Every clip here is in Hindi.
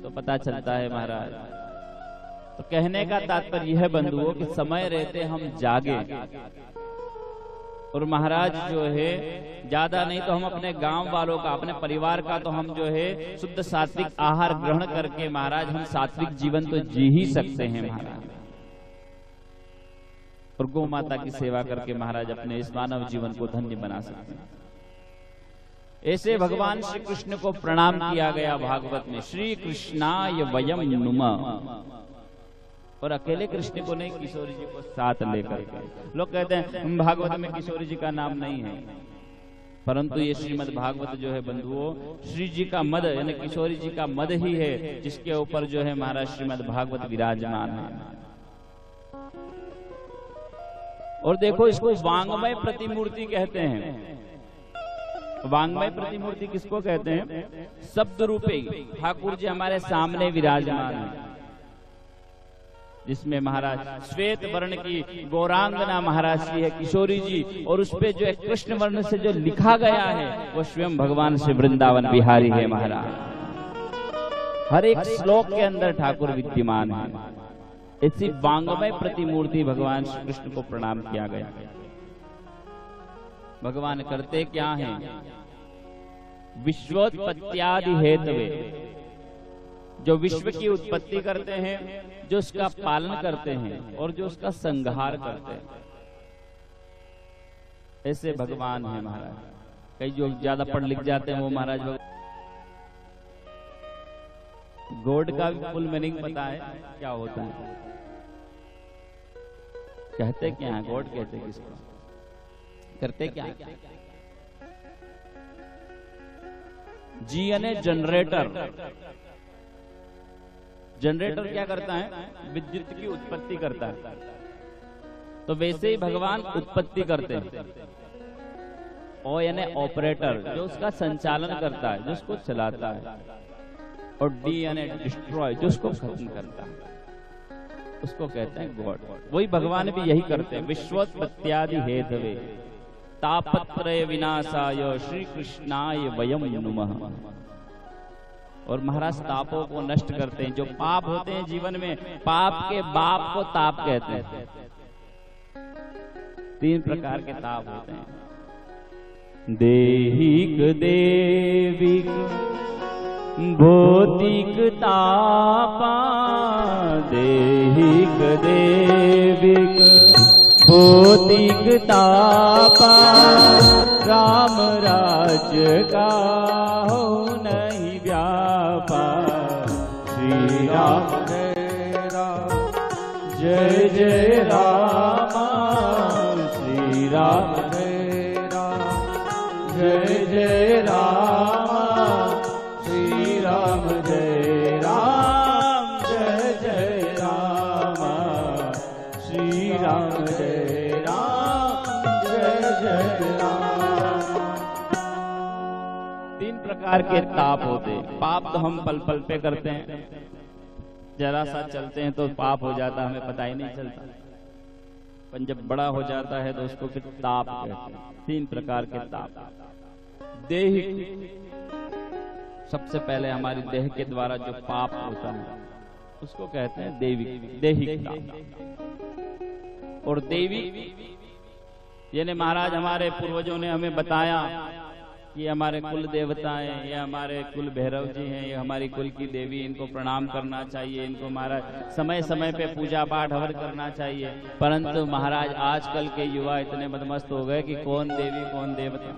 तो पता चलता है महाराज। तो कहने का तात्पर्य यह बंधुओं कि समय रहते हम जागे, और महाराज जो है ज्यादा नहीं तो हम अपने गांव वालों का, अपने परिवार का तो हम जो है शुद्ध सात्विक आहार ग्रहण करके महाराज हम सात्विक जीवन तो जी ही सकते हैं महाराज, और गौ माता की सेवा करके महाराज अपने इस मानव जीवन को धन्य बना सकते हैं। ऐसे भगवान श्री कृष्ण को प्रणाम किया गया भागवत में, श्री कृष्णाय वयम नुमः। और अकेले कृष्ण को नहीं, किशोरी जी को साथ लेकर के। लोग कहते हैं भागवत में किशोरी जी का नाम नहीं है, परंतु ये श्रीमद् भागवत जो है बंधुओं श्री जी का मद यानी किशोरी जी का मद ही है, जिसके ऊपर जो है महाराज श्रीमद् भागवत विराजमान है। और देखो इसको वांग्मय प्रतिमूर्ति कहते हैं। वांग्मय प्रतिमूर्ति किसको कहते हैं? शब्द रूपे ठाकुर जी हमारे सामने विराजमान है, जिसमें महाराज श्वेत वर्ण की गौरांगना महाराज की है किशोरी जी, और उसपे जो है कृष्ण वर्ण से जो लिखा गया है वो स्वयं भगवान श्री वृंदावन बिहारी है महाराज। हर एक श्लोक के अंदर ठाकुर विद्यमान है। ऐसी वांग्मय प्रतिमूर्ति भगवान श्री कृष्ण को प्रणाम किया गया। भगवान करते क्या हैं? विश्वोत्पत्त्यादि हेतवे, जो विश्व की उत्पत्ति करते हैं, जो उसका पालन करते हैं और जो उसका संहार करते हैं, ऐसे भगवान है महाराज। कई जो ज्यादा पढ़ लिख जाते हैं वो महाराज गॉड का भी फुल मीनिंग पता है क्या होता है? कहते क्या है गॉड? कहते किसको? करते क्या? जी यानी जनरेटर। जनरेटर क्या करता है? विद्युत की उत्पत्ति करता है। तो वैसे ही भगवान उत्पत्ति करते हैं। ओ यानी ऑपरेटर, जो उसका संचालन करता है, जो उसको चलाता है। और डी यानी डिस्ट्रॉय, जो उसको खत्म करता है, उसको कहते हैं गॉड। वही भगवान भी यही करते हैं। विश्वोत्पत्त्यादि हेतवे तापत्रय विनाशाय श्री कृष्णाय वयम नुमः। और महाराज तापों को नष्ट करते हैं। जो पाप होते हैं जीवन में, पाप के बाप को ताप कहते हैं। 3 प्रकार के ताप होते हैं। देहिक, देविक, भौतिक तापा। देहिक, देविक, भौतिक तापा। राम राज्य का हो नहीं व्यापा। श्री राम जय राम, जय जय राम। श्री राम जय राम, जय जय राम। श्री राम जय राम, जय जय राम। श्री राम जय राम, जय जय राम। 3 प्रकार के ताप होते हैं। पाप तो हम पल पल पे करते हैं, जरा सा चलते हैं तो पाप हो जाता है, हमें पता ही नहीं चलता। पर जब बड़ा हो जाता है तो उसको फिर ताप कहते हैं। 3 प्रकार के ताप। देहिक, सबसे पहले हमारी देह के द्वारा जो पाप होता है उसको कहते हैं देविक, देहिक ताप। और देवी यानी महाराज हमारे पूर्वजों ने हमें बताया कि हमारे कुल देवताएं, ये हमारे कुल भैरव जी हैं, ये हमारी कुल की देवी, इनको प्रणाम करना चाहिए, इनको महाराज समय समय पे पूजा पाठ हवन करना चाहिए। परंतु महाराज आजकल के युवा इतने बदमस्त हो गए कि कौन देवी कौन देवता।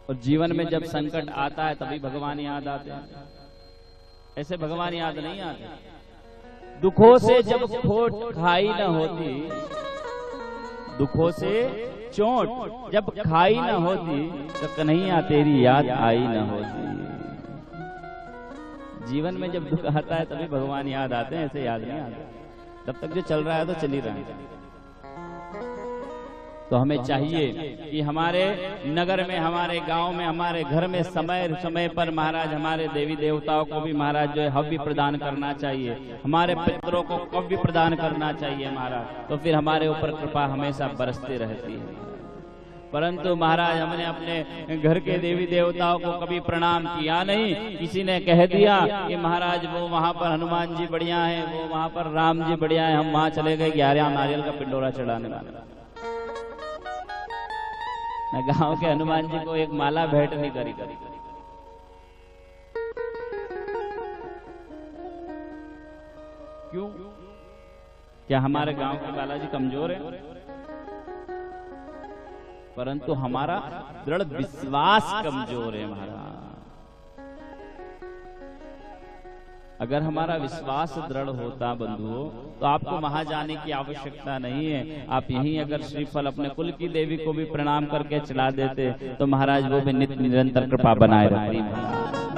और जीवन में जब संकट आता है तभी भगवान याद आते हैं, ऐसे भगवान याद नहीं आते। दुखों से जब खोट खाई न होती, दुखों से चोट जब खाई न होती, तो कन्हैया तेरी याद आई न होती। जीवन में जब दुख आता है तभी भगवान याद आते हैं, ऐसे याद नहीं आते। तब तक जो चल रहा है तो चल ही रहा है। तो हमें चाहिए कि हमारे नगर में, हमारे गांव में, हमारे घर में समय समय पर महाराज हमारे देवी देवताओं को भी महाराज जो है हव्य प्रदान करना चाहिए, हमारे पितरों को कव्य प्रदान करना चाहिए महाराज। तो फिर हमारे ऊपर कृपा हमेशा बरसती रहती है। परंतु महाराज हमने अपने घर के देवी देवताओं को कभी प्रणाम किया नहीं। किसी ने कह दिया कि महाराज वो वहां पर हनुमान जी बढ़िया है, वो वहां पर राम जी बढ़िया है, हम वहां चले गए 11 नारियल का पिंडोरा चढ़ाने वाला। मैं गांव के हनुमान जी को एक माला भेंट नहीं करी। क्यों? क्या हमारे गांव के बालाजी कमजोर है? परंतु हमारा दृढ़ विश्वास कमजोर है महाराज। अगर हमारा विश्वास दृढ़ होता बंधुओं तो आपको वहां जाने की आवश्यकता नहीं है। आप यहीं अगर श्रीफल अपने कुल की देवी को भी प्रणाम करके चला देते तो महाराज वो भी नित्य निरंतर कृपा बनाए रखती।